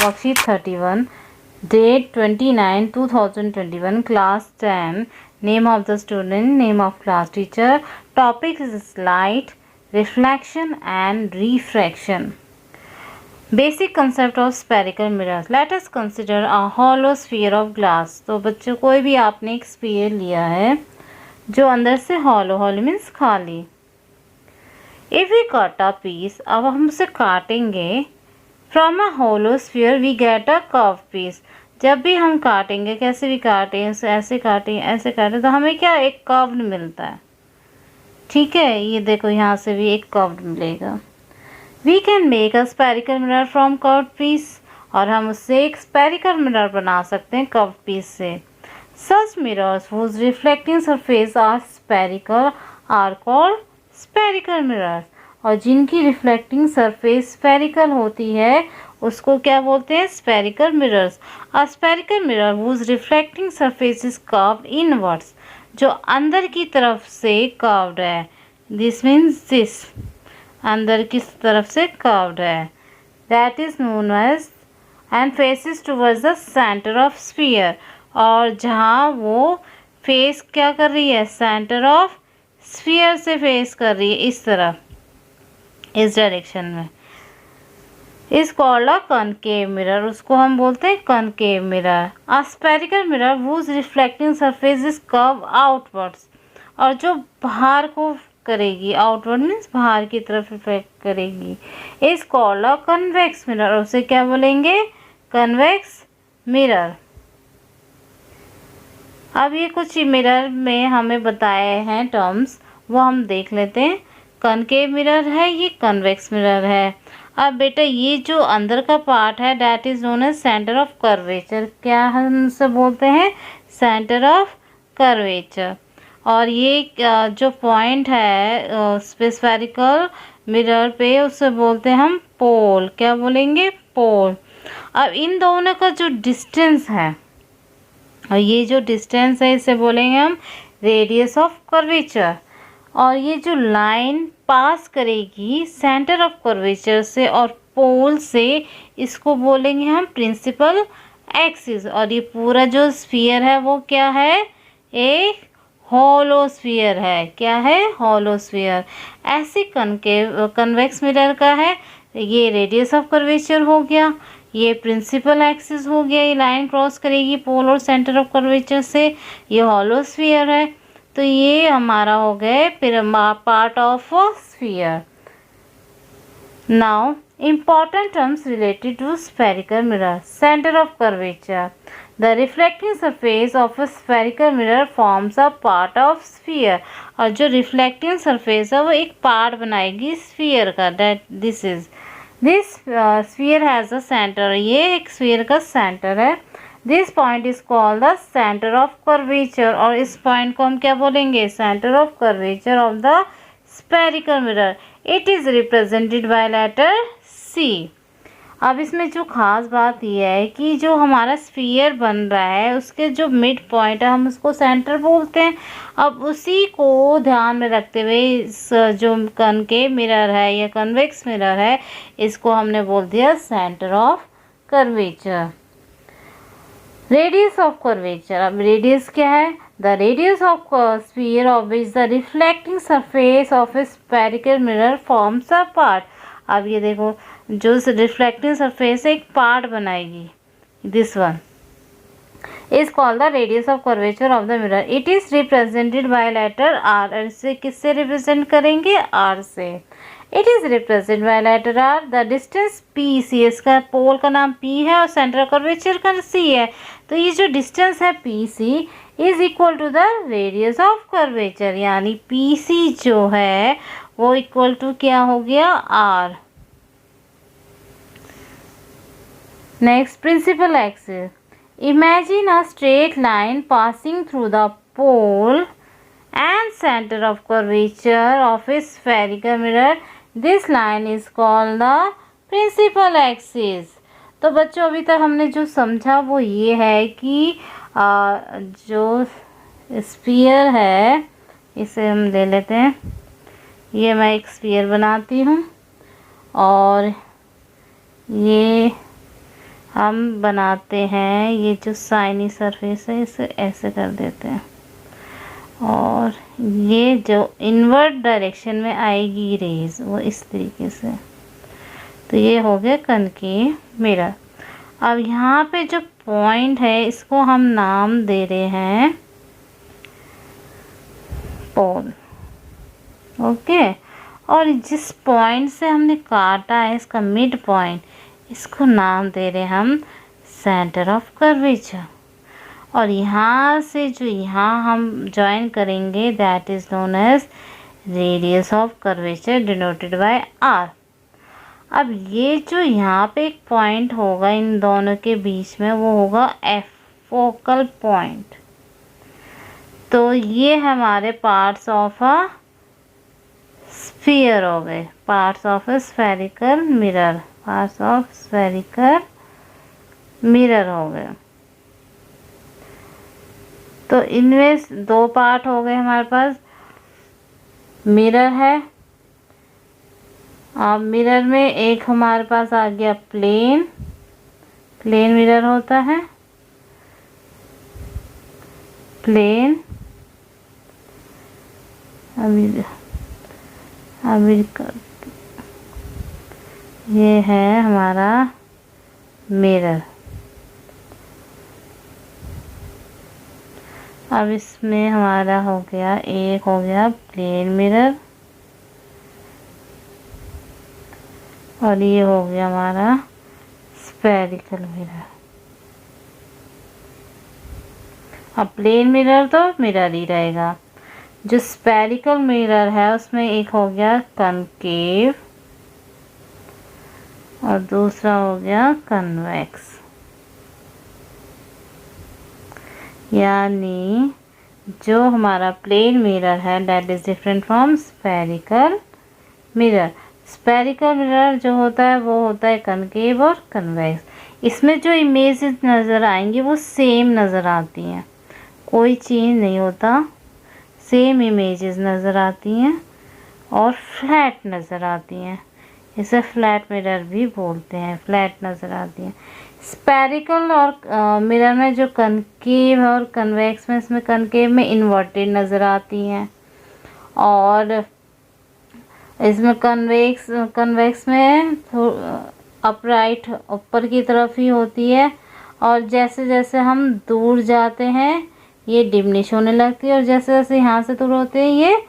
Worksheet 31, date 29, 2021, class 10. Name of the student, name of class teacher. Topic is light, reflection and refraction. Basic concept of spherical mirrors. Let us consider a hollow sphere of glass. तो बच्चों, कोई भी आपने एक sphere लिया है जो अंदर से hollow मीन्स खाली. If we cut a piece, अब हम उसे काटेंगे. From a hollow sphere we get a curved piece. जब भी हम काटेंगे, कैसे भी काटें, ऐसे काटें तो हमें क्या, एक कर्व्ड मिलता है. ठीक है, ये देखो यहाँ से भी एक कर्व्ड मिलेगा. We can make a spherical mirror from curved piece. और हम उससे एक spherical mirror बना सकते हैं curved piece से. Such mirrors whose reflecting surface are spherical are called spherical mirrors. और जिनकी रिफ्लेक्टिंग सरफेस स्फेरिकल होती है उसको क्या बोलते हैं, spherical mirrors. A spherical mirror whose reflecting surface is curved inwards, जो अंदर की तरफ से कर्व्ड है. दिस मीन्स दिस, अंदर की तरफ से कर्व्ड है. That is known as and faces towards the centre of sphere. और जहाँ वो फेस क्या कर रही है, सेंटर ऑफ स्फीयर से फेस कर रही है, इस तरफ, इस डायरेक्शन में, इस कॉल्ड अ कनकेव मिरर. उसको हम बोलते हैं concave mirror. A spherical mirror whose reflecting surface is curve outwards, और जो बाहर को करेगी, आउटवर्ड मीन्स बाहर की तरफ रिफ्लेक्ट करेगी, is called a convex mirror. उसे क्या बोलेंगे, कन्वेक्स मिरर. अब ये कुछ मिरर में हमें बताए हैं टर्म्स, वो हम देख लेते हैं. कनकेव मिरर है, ये कन्वेक्स मिरर है. अब बेटा ये जो अंदर का पार्ट है that is known as centre of curvature. क्या हम उसे बोलते हैं, सेंटर ऑफ कर्वेचर. और ये जो पॉइंट है स्फेरिकल मिरर पे, उसे बोलते हैं हम पोल. क्या बोलेंगे, पोल. अब इन दोनों का जो डिस्टेंस है, और ये जो डिस्टेंस है इसे बोलेंगे हम रेडियस ऑफ कर्वेचर. और ये जो लाइन पास करेगी सेंटर ऑफ कर्वेचर से और पोल से, इसको बोलेंगे हम प्रिंसिपल एक्सिस. और ये पूरा जो स्फीयर है वो क्या है, एक हॉलो स्फीयर है. क्या है, हॉलो स्फीयर. ऐसे कनकेव कन्वेक्स मिरर का है, ये रेडियस ऑफ कर्वेचर हो गया, ये प्रिंसिपल एक्सिस हो गया, ये लाइन क्रॉस करेगी पोल और सेंटर ऑफ कर्वेचर से, ये हॉलो स्फीयर है. तो ये हमारा हो गए फिर part of sphere. Now important terms related to spherical mirror. Center of curvature. The reflecting surface of a spherical mirror forms a part of sphere. और जो reflecting surface है वो एक part बनाएगी sphere का. This sphere has a center. ये एक sphere का center है. This point is called the center of curvature. और इस point को हम क्या बोलेंगे, center of curvature of the spherical mirror. It is represented by letter C. अब इसमें जो खास बात यह है कि जो हमारा स्फीयर बन रहा है उसके जो मिड पॉइंट है हम उसको सेंटर बोलते हैं. अब उसी को ध्यान में रखते हुए इस जो कनकेव मिरर है या कन्वेक्स मिरर है, इसको हमने बोल दिया centre of curvature. Radius of curvature. अब रेडियस क्या है, the radius of sphere of which the reflecting surface of a spherical mirror forms a part. अब ये देखो, जो रिफ्लेक्टिंग सरफेस एक पार्ट बनाएगी, this one is called the radius of curvature of the mirror. It is represented by letter R. इसे किससे represent करेंगे, R से. It is represent by letter R. The distance P C, इसका पोल का नाम P है और सेंटर ऑफ कर्वेचर का सी है. तो ये जो डिस्टेंस है P C is equal to the radius of curvature. यानी पी सी जो है वो इक्वल टू क्या हो गया, R. Next, principal axis. Imagine a straight line passing through the pole and center of curvature of a spherical mirror. This line is called the principal axis. तो बच्चों अभी तक हमने जो समझा वो ये है कि जो स्फीयर है, इसे हम ले लेते हैं. ये मैं एक स्फीयर बनाती हूँ और ये हम बनाते हैं ये जो साइनी सरफेस है इसे ऐसे कर देते हैं और ये जो इनवर्ट डायरेक्शन में आएगी रेज वो इस तरीके से। तो ये हो गया कनकेव मिरर। अब यहाँ पे जो पॉइंट है इसको हम नाम दे रहे हैं पोल। ओके, और जिस पॉइंट से हमने काटा है इसका मिड पॉइंट, इसको नाम दे रहे हम सेंटर ऑफ कर्वेचर। और यहाँ से जो यहाँ हम ज्वाइन करेंगे that is known as radius of curvature denoted by R. अब ये जो यहाँ पे एक पॉइंट होगा इन दोनों के बीच में वो होगा एफ, फोकल पॉइंट। तो ये हमारे पार्ट्स ऑफ अ स्फीयर हो गए, parts of a spherical mirror, parts of spherical mirror हो गए। तो इनमें दो पार्ट हो गए हमारे पास। मिरर है, अब मिरर में एक हमारे पास आ गया प्लेन, प्लेन मिरर होता है, प्लेन। अभी ये है हमारा मिरर। अब इसमें हमारा हो गया, एक हो गया प्लेन मिरर और ये हो गया हमारा स्फेरिकल मिरर। अब प्लेन मिरर तो मिरर ही रहेगा। जो स्फेरिकल मिरर है उसमें एक हो गया कनकेव और दूसरा हो गया कन्वेक्स। यानी जो हमारा प्लेन मिरर है that is different from spherical mirror. Spherical mirror जो होता है वो होता है कनकेव और कन्वेक्स। इसमें जो इमेजेस नज़र आएंगी वो सेम नज़र आती हैं, कोई चेंज नहीं होता, सेम इमेजेस नज़र आती हैं और फ्लैट नज़र आती हैं। इसे फ्लैट मिरर भी बोलते हैं, फ्लैट नज़र आती हैं। स्फेरिकल और मिरर में जो कनकेव और कन्वेक्स में, इसमें कनकेव में इन्वर्टेड नज़र आती हैं और इसमें कन्वेक्स में अपराइट ऊपर की तरफ ही होती है। और जैसे जैसे हम दूर जाते हैं ये डिमिनिश होने लगती है और जैसे जैसे यहाँ से दूर होते हैं ये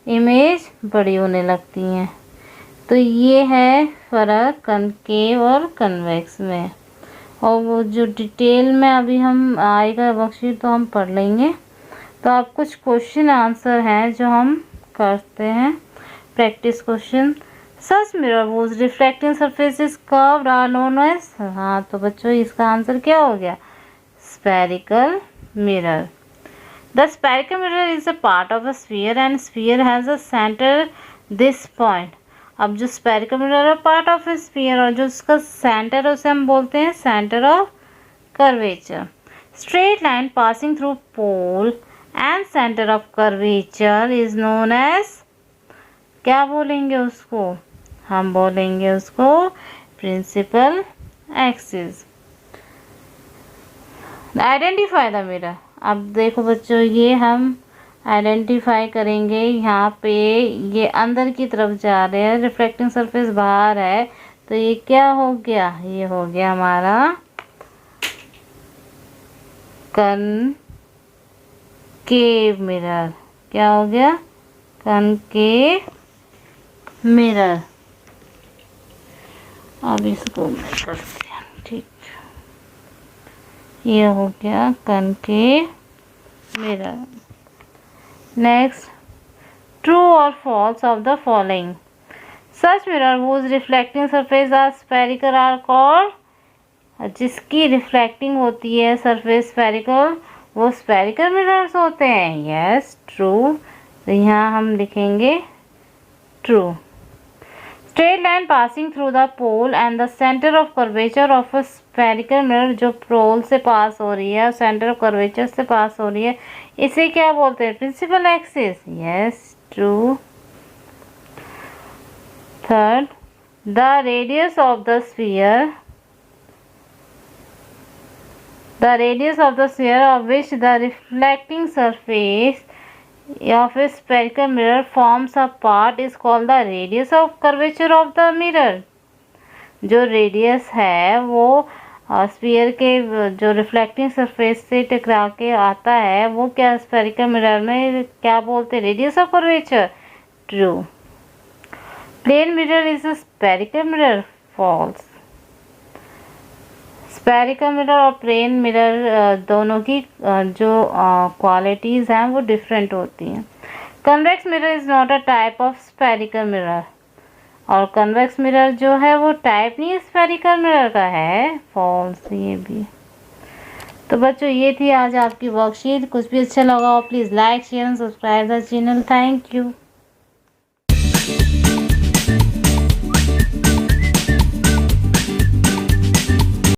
इमेज बड़ी होने लगती हैं। तो ये है फ़र्क कनकेव और कन्वेक्स में। और वो जो डिटेल में अभी हम आएगा वर्कशीट तो हम पढ़ लेंगे। तो अब कुछ क्वेश्चन आंसर हैं जो हम करते हैं। Practice question, such mirror whose reflecting surfaces curved are known as. हाँ तो बच्चों इसका आंसर क्या हो गया, spherical mirror. The spherical mirror is a part of a sphere and sphere has a centre this point. अब जो स्फेरिकल मिरर है पार्ट ऑफ ए स्फीयर और जो उसका सेंटर है उसे हम बोलते हैं centre of curvature. Straight line passing through pole and centre of curvature is known as, क्या बोलेंगे उसको, हम बोलेंगे उसको principal axis. Identify the mirror. अब देखो बच्चों ये हम आइडेंटिफाई करेंगे, यहाँ पे ये अंदर की तरफ जा रहे हैं, रिफ्लेक्टिंग सरफेस बाहर है, तो ये क्या हो गया, ये हो गया हमारा कनकेव मिरर। क्या हो गया, कनकेव मिरर। अब इसको मैं करते हैं, ठीक, ये हो गया कनकेव मिरर। नेक्स्ट, ट्रू और false of the following. Such mirror whose reflecting surface are spherical are called, जिसकी रिफ्लेक्टिंग होती है सरफेस स्फेरिकल वो स्फेरिकल मिरर्स होते हैं। यस ट्रू, तो यहाँ हम लिखेंगे true. Straight line passing through the pole and the centre of curvature of a spherical mirror, जो पोल से पास हो रही है सेंटर ऑफ कर्वेचर से पास हो रही है, इसे क्या बोलते हैं, principal axis. Yes true. Third, the radius of the sphere The radius of the sphere of which the reflecting surface of a spherical mirror forms a part is called the radius of curvature of the mirror. जो radius है वो sphere के जो reflecting surface से टकरा के आता है वो क्या स्फेरिकल मिरर में क्या बोलते हैं, radius of curvature. True. Plane mirror is a spherical mirror. False. Spherical mirror और प्लेन मिरर दोनों की जो क्वालिटीज़ हैं वो डिफरेंट होती हैं. Convex mirror is not a type of spherical mirror. और कन्वेक्स मिरर जो है वो टाइप नहीं स्फेरिकल मिरर का है. फॉल्स ये भी. तो बच्चों ये थी आज आपकी वर्कशीट. कुछ भी अच्छा लगा हो please like share and subscribe the channel. Thank you.